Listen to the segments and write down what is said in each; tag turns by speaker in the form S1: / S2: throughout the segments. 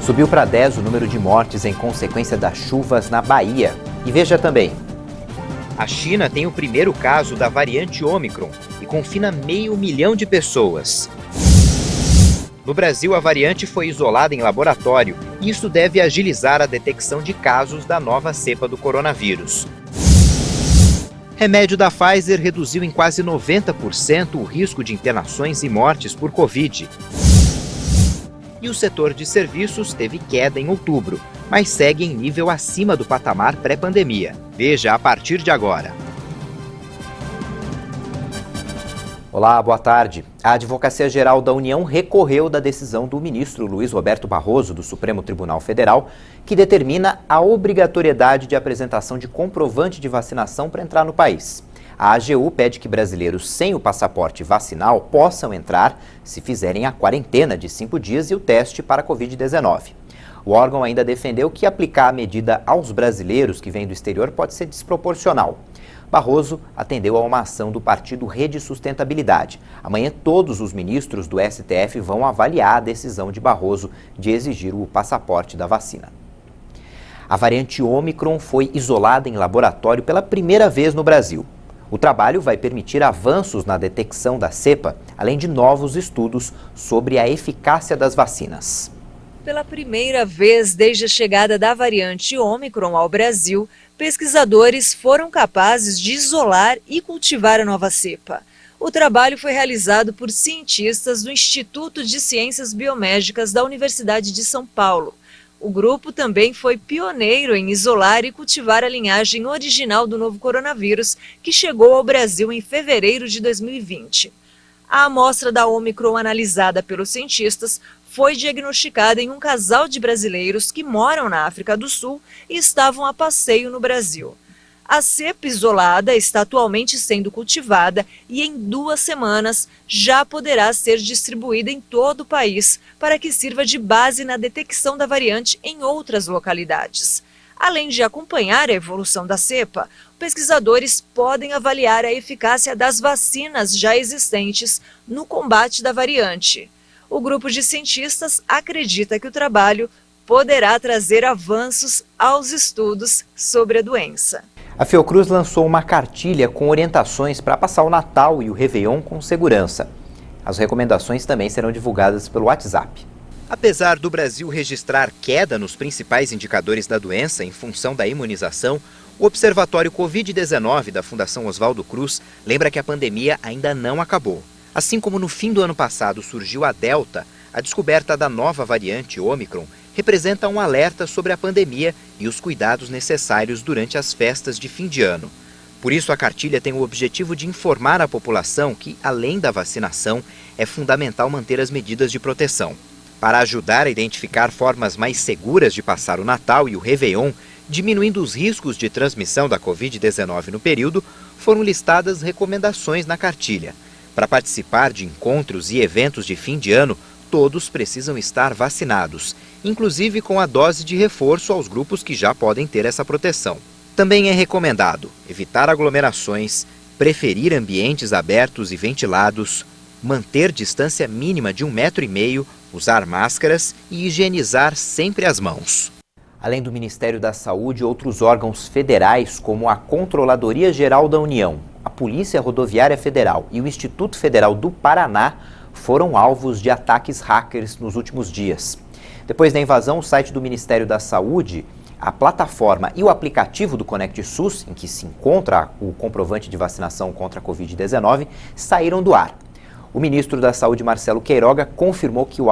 S1: Subiu para 10 o número de mortes em consequência das chuvas na Bahia. E veja também: a China tem o primeiro caso da variante Ômicron e confina 500 mil de pessoas. No Brasil, a variante foi isolada em laboratório e isso deve agilizar a detecção de casos da nova cepa do coronavírus. Remédio da Pfizer reduziu em quase 90% o risco de internações e mortes por Covid. E o setor de serviços teve queda em outubro, mas segue em nível acima do patamar pré-pandemia. Veja a partir de agora. Olá, boa tarde. A Advocacia Geral da União recorreu da decisão do ministro Luiz Roberto Barroso, do Supremo Tribunal Federal, que determina a obrigatoriedade de apresentação de comprovante de vacinação para entrar no país. A AGU pede que brasileiros sem o passaporte vacinal possam entrar se fizerem a quarentena de 5 dias e o teste para a Covid-19. O órgão ainda defendeu que aplicar a medida aos brasileiros que vêm do exterior pode ser desproporcional. Barroso atendeu a uma ação do partido Rede Sustentabilidade. Amanhã, todos os ministros do STF vão avaliar a decisão de Barroso de exigir o passaporte da vacina. A variante Ômicron foi isolada em laboratório pela primeira vez no Brasil. O trabalho vai permitir avanços na detecção da cepa, além de novos estudos sobre a eficácia das vacinas.
S2: Pela primeira vez desde a chegada da variante Ômicron ao Brasil, pesquisadores foram capazes de isolar e cultivar a nova cepa. O trabalho foi realizado por cientistas do Instituto de Ciências Biomédicas da Universidade de São Paulo. O grupo também foi pioneiro em isolar e cultivar a linhagem original do novo coronavírus, que chegou ao Brasil em fevereiro de 2020. A amostra da Ômicron analisada pelos cientistas foi diagnosticada em um casal de brasileiros que moram na África do Sul e estavam a passeio no Brasil. A cepa isolada está atualmente sendo cultivada e em 2 semanas já poderá ser distribuída em todo o país para que sirva de base na detecção da variante em outras localidades. Além de acompanhar a evolução da cepa, pesquisadores podem avaliar a eficácia das vacinas já existentes no combate da variante. O grupo de cientistas acredita que o trabalho poderá trazer avanços aos estudos sobre a doença.
S1: A Fiocruz lançou uma cartilha com orientações para passar o Natal e o Réveillon com segurança. As recomendações também serão divulgadas pelo WhatsApp. Apesar do Brasil registrar queda nos principais indicadores da doença em função da imunização, o Observatório Covid-19 da Fundação Oswaldo Cruz lembra que a pandemia ainda não acabou. Assim como no fim do ano passado surgiu a Delta, a descoberta da nova variante Ômicron representa um alerta sobre a pandemia e os cuidados necessários durante as festas de fim de ano. Por isso, a cartilha tem o objetivo de informar a população que, além da vacinação, é fundamental manter as medidas de proteção. Para ajudar a identificar formas mais seguras de passar o Natal e o Réveillon, diminuindo os riscos de transmissão da Covid-19 no período, foram listadas recomendações na cartilha. Para participar de encontros e eventos de fim de ano, todos precisam estar vacinados, inclusive com a dose de reforço aos grupos que já podem ter essa proteção. Também é recomendado evitar aglomerações, preferir ambientes abertos e ventilados, manter distância mínima de 1,5 metro, usar máscaras e higienizar sempre as mãos. Além do Ministério da Saúde, outros órgãos federais, como a Controladoria Geral da União, a Polícia Rodoviária Federal e o Instituto Federal do Paraná, foram alvos de ataques hackers nos últimos dias. Depois da invasão, o site do Ministério da Saúde, a plataforma e o aplicativo do Conect SUS, em que se encontra o comprovante de vacinação contra a Covid-19, saíram do ar. O ministro da Saúde, Marcelo Queiroga, confirmou que o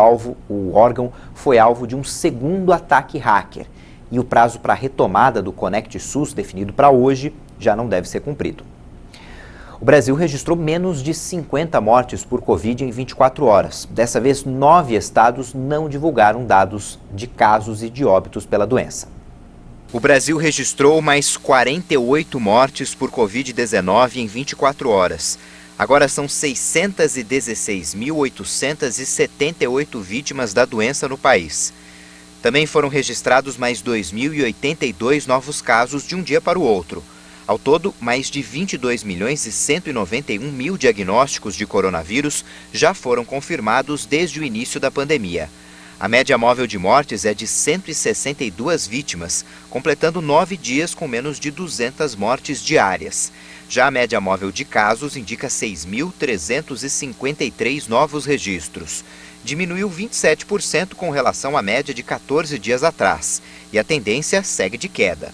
S1: órgão foi alvo de um segundo ataque hacker e o prazo para a retomada do Conect SUS, definido para hoje, já não deve ser cumprido. O Brasil registrou menos de 50 mortes por Covid em 24 horas. Dessa vez, 9 estados não divulgaram dados de casos e de óbitos pela doença. O Brasil registrou mais 48 mortes por Covid-19 em 24 horas. Agora são 616.878 vítimas da doença no país. Também foram registrados mais 2.082 novos casos de um dia para o outro. Ao todo, mais de 22.191.000 diagnósticos de coronavírus já foram confirmados desde o início da pandemia. A média móvel de mortes é de 162 vítimas, completando 9 dias com menos de 200 mortes diárias. Já a média móvel de casos indica 6.353 novos registros. Diminuiu 27% com relação à média de 14 dias atrás, e a tendência segue de queda.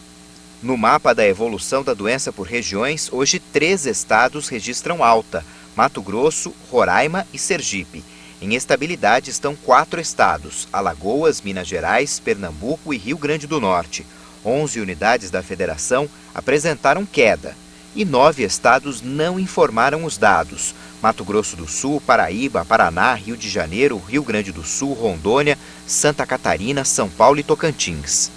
S1: No mapa da evolução da doença por regiões, hoje 3 estados registram alta: Mato Grosso, Roraima e Sergipe. Em estabilidade estão 4 estados: Alagoas, Minas Gerais, Pernambuco e Rio Grande do Norte. 11 unidades da federação apresentaram queda e 9 estados não informaram os dados: Mato Grosso do Sul, Paraíba, Paraná, Rio de Janeiro, Rio Grande do Sul, Rondônia, Santa Catarina, São Paulo e Tocantins.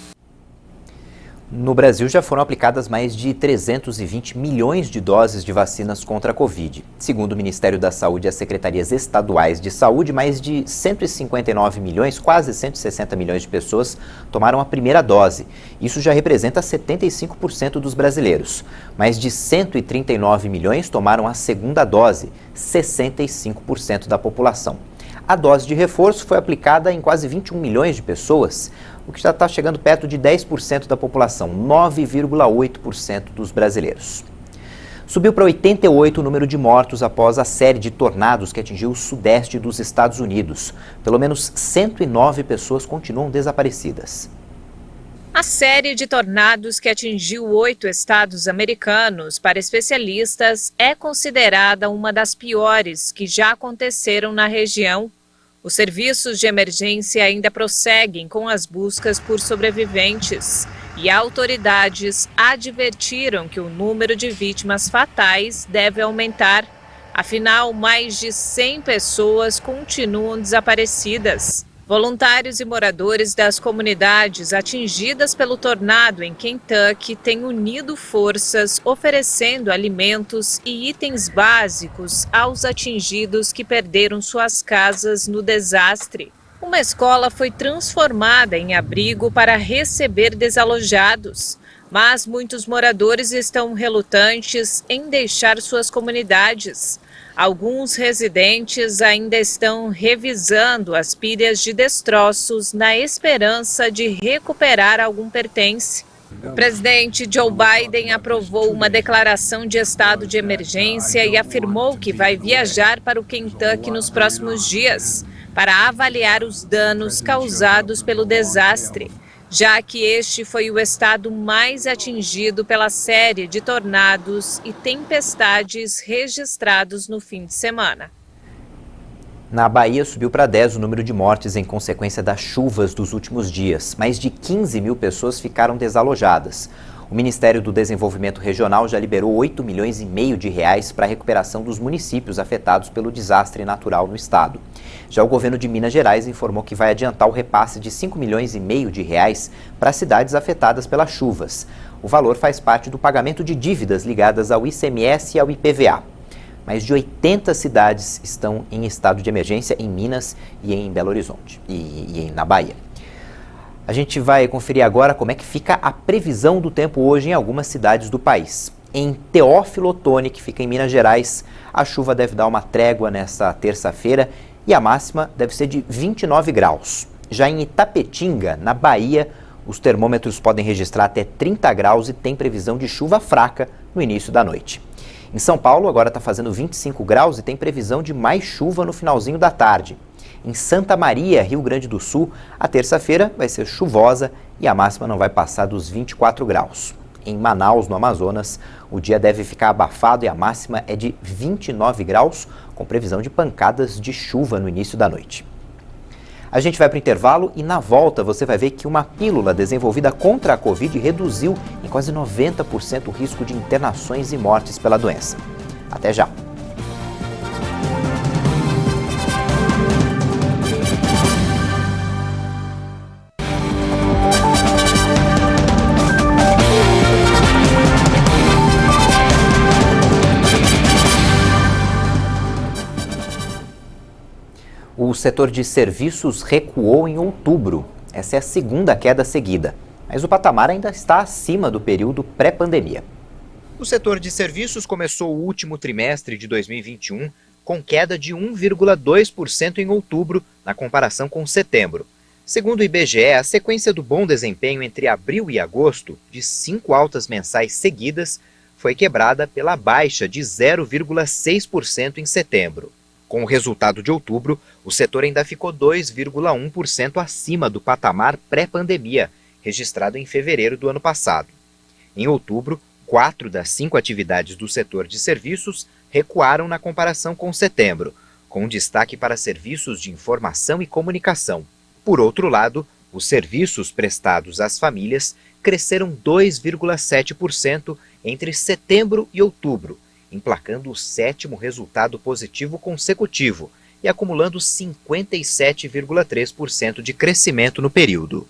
S1: No Brasil já foram aplicadas mais de 320 milhões de doses de vacinas contra a Covid. Segundo o Ministério da Saúde e as secretarias estaduais de saúde, mais de 159 milhões, quase 160 milhões de pessoas tomaram a primeira dose. Isso já representa 75% dos brasileiros. Mais de 139 milhões tomaram a segunda dose, 65% da população. A dose de reforço foi aplicada em quase 21 milhões de pessoas, o que já está chegando perto de 10% da população, 9,8% dos brasileiros. Subiu para 88 o número de mortos após a série de tornados que atingiu o sudeste dos Estados Unidos. Pelo menos 109 pessoas continuam desaparecidas.
S3: A série de tornados que atingiu 8 estados americanos, para especialistas, é considerada uma das piores que já aconteceram na região. Os serviços de emergência ainda prosseguem com as buscas por sobreviventes e autoridades advertiram que o número de vítimas fatais deve aumentar. Afinal, mais de 100 pessoas continuam desaparecidas. Voluntários e moradores das comunidades atingidas pelo tornado em Kentucky têm unido forças, oferecendo alimentos e itens básicos aos atingidos que perderam suas casas no desastre. Uma escola foi transformada em abrigo para receber desalojados, mas muitos moradores estão relutantes em deixar suas comunidades. Alguns residentes ainda estão revisando as pilhas de destroços na esperança de recuperar algum pertence. O presidente Joe Biden aprovou uma declaração de estado de emergência e afirmou que vai viajar para o Kentucky nos próximos dias para avaliar os danos causados pelo desastre, já que este foi o estado mais atingido pela série de tornados e tempestades registrados no fim de semana.
S1: Na Bahia, subiu para 10 o número de mortes em consequência das chuvas dos últimos dias. Mais de 15 mil pessoas ficaram desalojadas. O Ministério do Desenvolvimento Regional já liberou 8 milhões e meio de reais para a recuperação dos municípios afetados pelo desastre natural no estado. Já o governo de Minas Gerais informou que vai adiantar o repasse de 5 milhões e meio de reais para cidades afetadas pelas chuvas. O valor faz parte do pagamento de dívidas ligadas ao ICMS e ao IPVA. Mais de 80 cidades estão em estado de emergência em Minas e em Belo Horizonte e na Bahia. A gente vai conferir agora como é que fica a previsão do tempo hoje em algumas cidades do país. Em Teófilo Otoni, que fica em Minas Gerais, a chuva deve dar uma trégua nesta terça-feira e a máxima deve ser de 29 graus. Já em Itapetinga, na Bahia, os termômetros podem registrar até 30 graus e tem previsão de chuva fraca no início da noite. Em São Paulo, agora está fazendo 25 graus e tem previsão de mais chuva no finalzinho da tarde. Em Santa Maria, Rio Grande do Sul, a terça-feira vai ser chuvosa e a máxima não vai passar dos 24 graus. Em Manaus, no Amazonas, o dia deve ficar abafado e a máxima é de 29 graus, com previsão de pancadas de chuva no início da noite. A gente vai para o intervalo e na volta você vai ver que uma pílula desenvolvida contra a Covid reduziu em quase 90% o risco de internações e mortes pela doença. Até já! O setor de serviços recuou em outubro. Essa é a segunda queda seguida, mas o patamar ainda está acima do período pré-pandemia. O setor de serviços começou o último trimestre de 2021 com queda de 1,2% em outubro, na comparação com setembro. Segundo o IBGE, a sequência do bom desempenho entre abril e agosto, de 5 altas mensais seguidas, foi quebrada pela baixa de 0,6% em setembro. Com o resultado de outubro, o setor ainda ficou 2,1% acima do patamar pré-pandemia, registrado em fevereiro do ano passado. Em outubro, 4 das 5 atividades do setor de serviços recuaram na comparação com setembro, com destaque para serviços de informação e comunicação. Por outro lado, os serviços prestados às famílias cresceram 2,7% entre setembro e outubro, emplacando o 7º resultado positivo consecutivo e acumulando 57,3% de crescimento no período.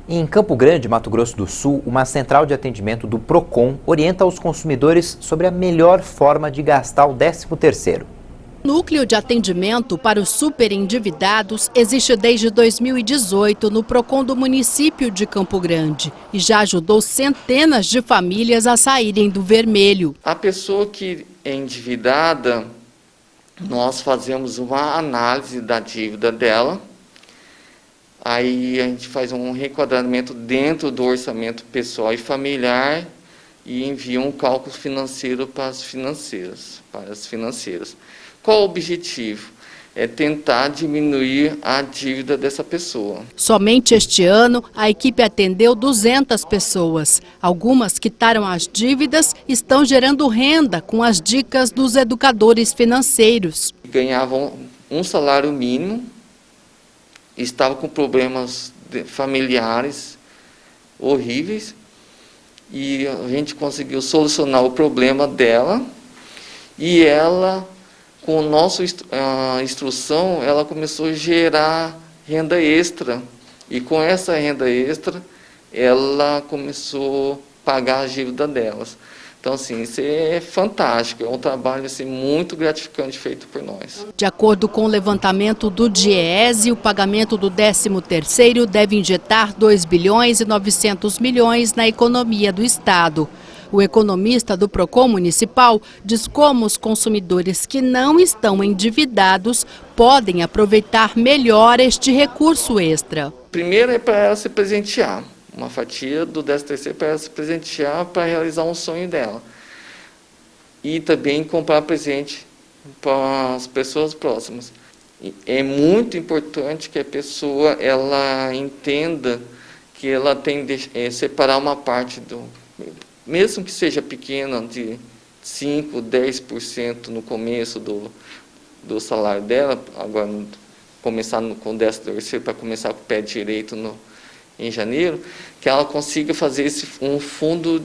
S1: Em Campo Grande, Mato Grosso do Sul, uma central de atendimento do PROCON orienta os consumidores sobre a melhor forma de gastar o 13º.
S4: O Núcleo de Atendimento para os Superendividados existe desde 2018 no PROCON do município de Campo Grande e já ajudou centenas de famílias a saírem do vermelho.
S5: A pessoa que é endividada, nós fazemos uma análise da dívida dela, aí a gente faz um requadramento dentro do orçamento pessoal e familiar e envia um cálculo financeiro para as financeiras. Qual o objetivo? É tentar diminuir a dívida dessa pessoa.
S4: Somente este ano, a equipe atendeu 200 pessoas. Algumas quitaram as dívidas e estão gerando renda com as dicas dos educadores financeiros.
S5: Ganhavam um salário mínimo, estavam com problemas familiares horríveis e a gente conseguiu solucionar o problema dela e ela, com a nossa instrução, ela começou a gerar renda extra. E com essa renda extra, ela começou a pagar a dívida delas. Então, assim, isso é fantástico. É um trabalho assim, muito gratificante feito por nós.
S4: De acordo com o levantamento do DIEESE, o pagamento do 13º deve injetar 2 bilhões e 900 milhões na economia do Estado. O economista do PROCON municipal diz como os consumidores que não estão endividados podem aproveitar melhor este recurso extra.
S5: Primeiro é para ela se presentear, uma fatia do 13º para ela se presentear para realizar um sonho dela. E também comprar presente para as pessoas próximas. É muito importante que a pessoa ela entenda que ela tem de separar uma parte do... mesmo que seja pequena, de 5%, 10% no começo do salário dela, agora começar com o 13º para começar com o pé direito em janeiro, que ela consiga fazer esse fundo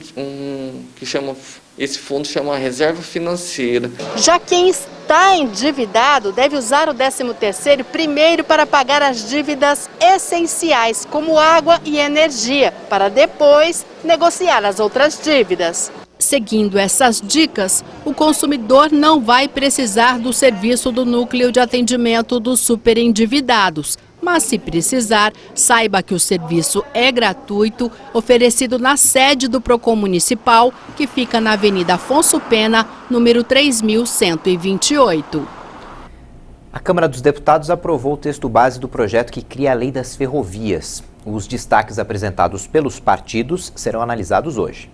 S5: chama reserva financeira.
S4: Já quem está endividado deve usar o 13º primeiro para pagar as dívidas essenciais, como água e energia, para depois negociar as outras dívidas. Seguindo essas dicas, o consumidor não vai precisar do serviço do Núcleo de Atendimento dos Superendividados. Mas, se precisar, saiba que o serviço é gratuito, oferecido na sede do PROCON Municipal, que fica na Avenida Afonso Pena, número 3128.
S1: A Câmara dos Deputados aprovou o texto base do projeto que cria a Lei das Ferrovias. Os destaques apresentados pelos partidos serão analisados hoje.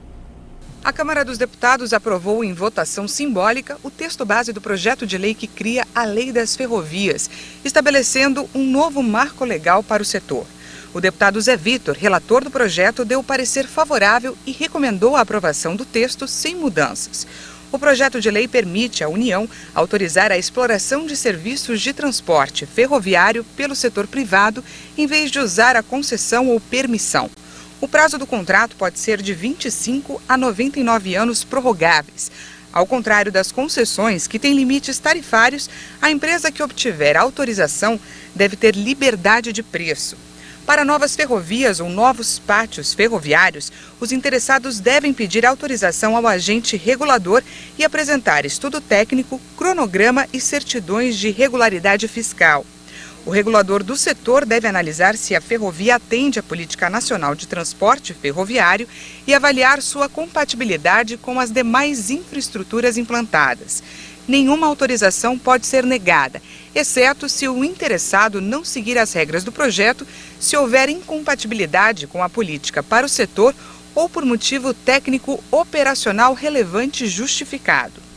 S6: A Câmara dos Deputados aprovou em votação simbólica o texto base do projeto de lei que cria a Lei das Ferrovias, estabelecendo um novo marco legal para o setor. O deputado Zé Vitor, relator do projeto, deu parecer favorável e recomendou a aprovação do texto sem mudanças. O projeto de lei permite à União autorizar a exploração de serviços de transporte ferroviário pelo setor privado, em vez de usar a concessão ou permissão. O prazo do contrato pode ser de 25 a 99 anos prorrogáveis. Ao contrário das concessões, que têm limites tarifários, a empresa que obtiver autorização deve ter liberdade de preço. Para novas ferrovias ou novos pátios ferroviários, os interessados devem pedir autorização ao agente regulador e apresentar estudo técnico, cronograma e certidões de regularidade fiscal. O regulador do setor deve analisar se a ferrovia atende à Política Nacional de Transporte Ferroviário e avaliar sua compatibilidade com as demais infraestruturas implantadas. Nenhuma autorização pode ser negada, exceto se o interessado não seguir as regras do projeto, se houver incompatibilidade com a política para o setor ou por motivo técnico operacional relevante justificado.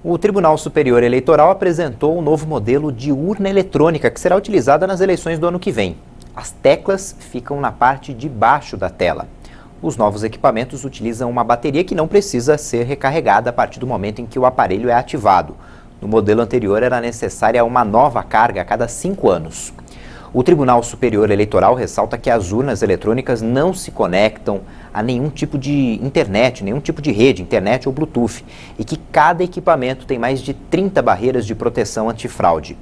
S1: O Tribunal Superior Eleitoral apresentou um novo modelo de urna eletrônica que será utilizada nas eleições do ano que vem. As teclas ficam na parte de baixo da tela. Os novos equipamentos utilizam uma bateria que não precisa ser recarregada a partir do momento em que o aparelho é ativado. No modelo anterior era necessária uma nova carga a cada 5 anos. O Tribunal Superior Eleitoral ressalta que as urnas eletrônicas não se conectam a nenhum tipo de internet, nenhum tipo de rede, internet ou Bluetooth, e que cada equipamento tem mais de 30 barreiras de proteção antifraude.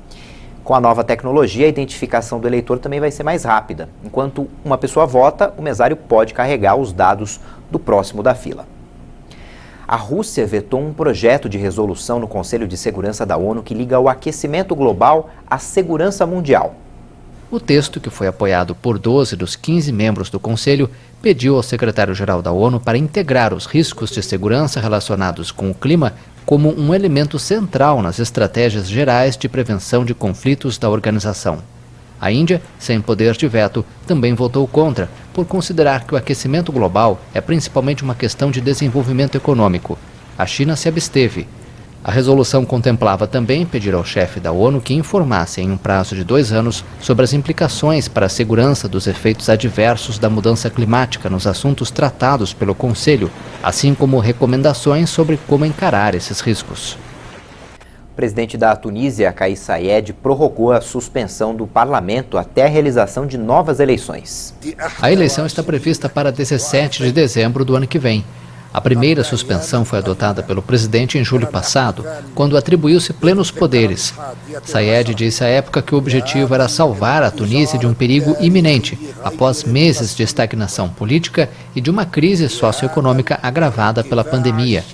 S1: Com a nova tecnologia, a identificação do eleitor também vai ser mais rápida. Enquanto uma pessoa vota, o mesário pode carregar os dados do próximo da fila. A Rússia vetou um projeto de resolução no Conselho de Segurança da ONU que liga o aquecimento global à segurança mundial.
S7: O texto, que foi apoiado por 12 dos 15 membros do Conselho, pediu ao secretário-geral da ONU para integrar os riscos de segurança relacionados com o clima como um elemento central nas estratégias gerais de prevenção de conflitos da organização. A Índia, sem poder de veto, também votou contra, por considerar que o aquecimento global é principalmente uma questão de desenvolvimento econômico. A China se absteve. A resolução contemplava também pedir ao chefe da ONU que informasse em um prazo de 2 anos sobre as implicações para a segurança dos efeitos adversos da mudança climática nos assuntos tratados pelo Conselho, assim como recomendações sobre como encarar esses riscos.
S1: O presidente da Tunísia, Kais Saied, prorrogou a suspensão do parlamento até a realização de novas eleições.
S7: A eleição está prevista para 17 de dezembro do ano que vem. A primeira suspensão foi adotada pelo presidente em julho passado, quando atribuiu-se plenos poderes. Saied disse à época que o objetivo era salvar a Tunísia de um perigo iminente, após meses de estagnação política e de uma crise socioeconômica agravada pela pandemia.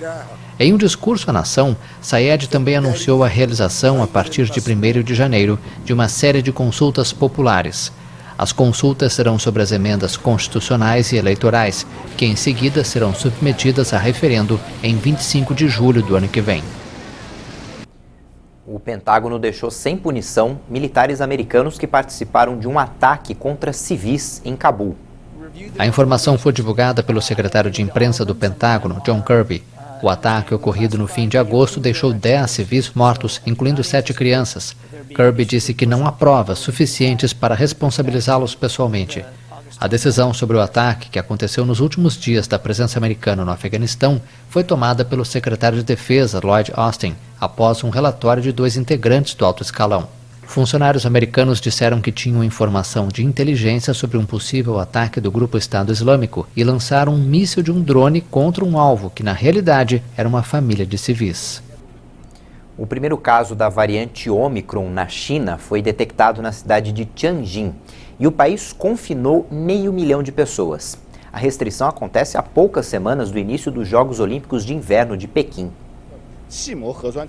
S7: Em um discurso à nação, Saied também anunciou a realização, a partir de 1º de janeiro, de uma série de consultas populares. As consultas serão sobre as emendas constitucionais e eleitorais, que em seguida serão submetidas a referendo em 25 de julho do ano que vem.
S1: O Pentágono deixou sem punição militares americanos que participaram de um ataque contra civis em Cabul.
S7: A informação foi divulgada pelo secretário de imprensa do Pentágono, John Kirby. O ataque ocorrido no fim de agosto deixou 10 civis mortos, incluindo 7 crianças. Kirby disse que não há provas suficientes para responsabilizá-los pessoalmente. A decisão sobre o ataque, que aconteceu nos últimos dias da presença americana no Afeganistão, foi tomada pelo secretário de Defesa, Lloyd Austin, após um relatório de 2 integrantes do alto escalão. Funcionários americanos disseram que tinham informação de inteligência sobre um possível ataque do grupo Estado Islâmico e lançaram um míssil de um drone contra um alvo que, na realidade, era uma família de civis.
S1: O primeiro caso da variante Ômicron na China foi detectado na cidade de Tianjin e o país confinou 500 mil de pessoas. A restrição acontece há poucas semanas do início dos Jogos Olímpicos de Inverno de Pequim.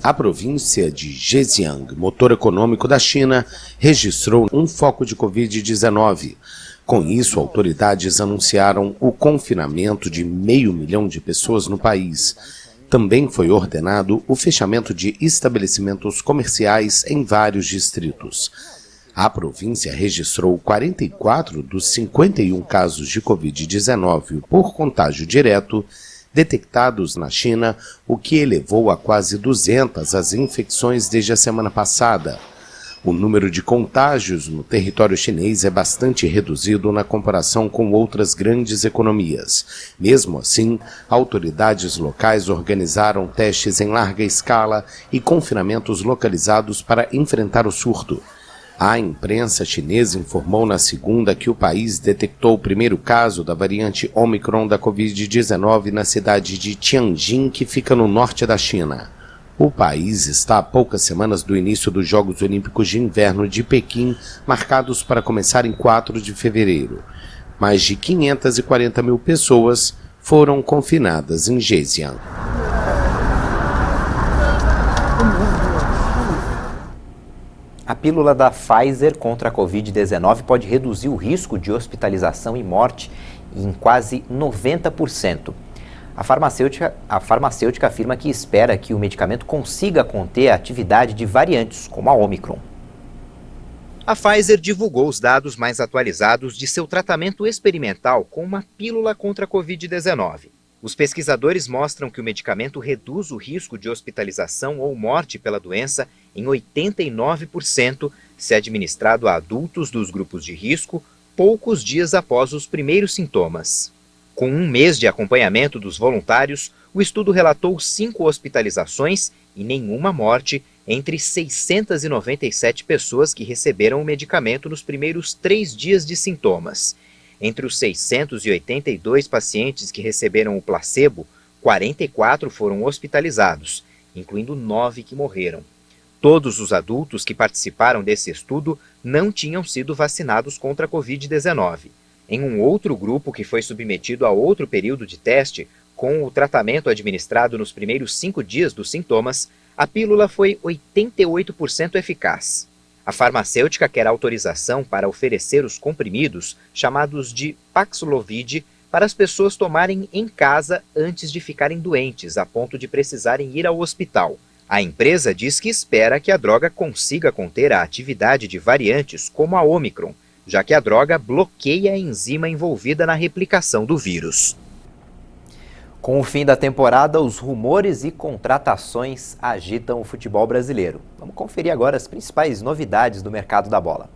S8: A província de Zhejiang, motor econômico da China, registrou um foco de Covid-19. Com isso, autoridades anunciaram o confinamento de 500 mil de pessoas no país. Também foi ordenado o fechamento de estabelecimentos comerciais em vários distritos. A província registrou 44 dos 51 casos de Covid-19 por contágio direto detectados na China, o que elevou a quase 200 as infecções desde a semana passada. O número de contágios no território chinês é bastante reduzido na comparação com outras grandes economias. Mesmo assim, autoridades locais organizaram testes em larga escala e confinamentos localizados para enfrentar o surto. A imprensa chinesa informou na segunda que o país detectou o primeiro caso da variante Ômicron da Covid-19 na cidade de Tianjin, que fica no norte da China. O país está a poucas semanas do início dos Jogos Olímpicos de Inverno de Pequim, marcados para começar em 4 de fevereiro. Mais de 540 mil pessoas foram confinadas em Zhejiang.
S1: A pílula da Pfizer contra a Covid-19 pode reduzir o risco de hospitalização e morte em quase 90%. A farmacêutica afirma que espera que o medicamento consiga conter a atividade de variantes, como a Omicron. A Pfizer divulgou os dados mais atualizados de seu tratamento experimental com uma pílula contra a Covid-19. Os pesquisadores mostram que o medicamento reduz o risco de hospitalização ou morte pela doença em 89% se administrado a adultos dos grupos de risco poucos dias após os primeiros sintomas. Com 1 mês de acompanhamento dos voluntários, o estudo relatou 5 hospitalizações e nenhuma morte entre 697 pessoas que receberam o medicamento nos primeiros 3 dias de sintomas. Entre os 682 pacientes que receberam o placebo, 44 foram hospitalizados, incluindo 9 que morreram. Todos os adultos que participaram desse estudo não tinham sido vacinados contra a Covid-19. Em um outro grupo que foi submetido a outro período de teste, com o tratamento administrado nos primeiros 5 dias dos sintomas, a pílula foi 88% eficaz. A farmacêutica quer autorização para oferecer os comprimidos, chamados de Paxlovid, para as pessoas tomarem em casa antes de ficarem doentes, a ponto de precisarem ir ao hospital. A empresa diz que espera que a droga consiga conter a atividade de variantes como a Omicron, já que a droga bloqueia a enzima envolvida na replicação do vírus. Com o fim da temporada, os rumores e contratações agitam o futebol brasileiro. Vamos conferir agora as principais novidades do mercado da bola.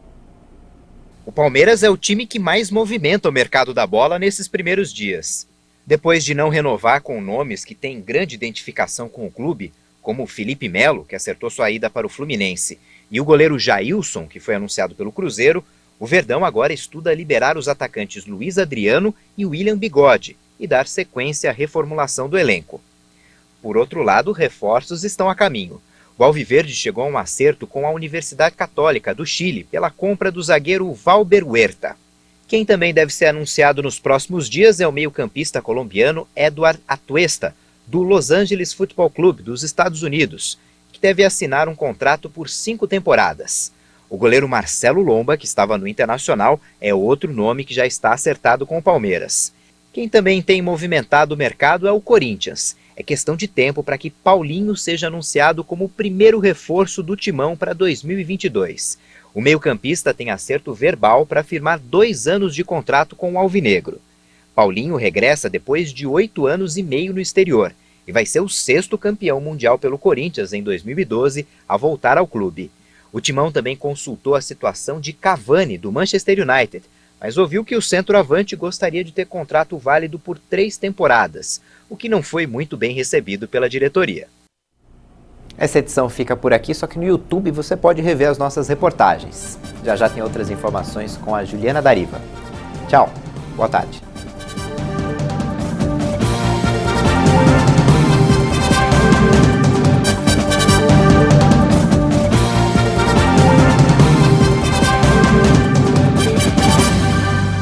S1: O Palmeiras é o time que mais movimenta o mercado da bola nesses primeiros dias. Depois de não renovar com nomes que têm grande identificação com o clube, como o Felipe Melo, que acertou sua ida para o Fluminense, e o goleiro Jailson, que foi anunciado pelo Cruzeiro, o Verdão agora estuda liberar os atacantes Luiz Adriano e William Bigode e dar sequência à reformulação do elenco. Por outro lado, reforços estão a caminho. O Alviverde chegou a um acerto com a Universidade Católica do Chile pela compra do zagueiro Valber Huerta. Quem também deve ser anunciado nos próximos dias é o meio-campista colombiano Eduard Atuesta, do Los Angeles Football Club dos Estados Unidos, que deve assinar um contrato por 5 temporadas. O goleiro Marcelo Lomba, que estava no Internacional, é outro nome que já está acertado com o Palmeiras. Quem também tem movimentado o mercado é o Corinthians. É questão de tempo para que Paulinho seja anunciado como o primeiro reforço do Timão para 2022. O meio-campista tem acerto verbal para firmar 2 anos de contrato com o Alvinegro. Paulinho regressa depois de 8 anos e meio no exterior e vai ser o 6º campeão mundial pelo Corinthians em 2012 a voltar ao clube. O Timão também consultou a situação de Cavani, do Manchester United, mas ouviu que o centroavante gostaria de ter contrato válido por 3 temporadas, o que não foi muito bem recebido pela diretoria. Essa edição fica por aqui, só que no YouTube você pode rever as nossas reportagens. Já tem outras informações com a Juliana Dariva. Tchau, boa tarde.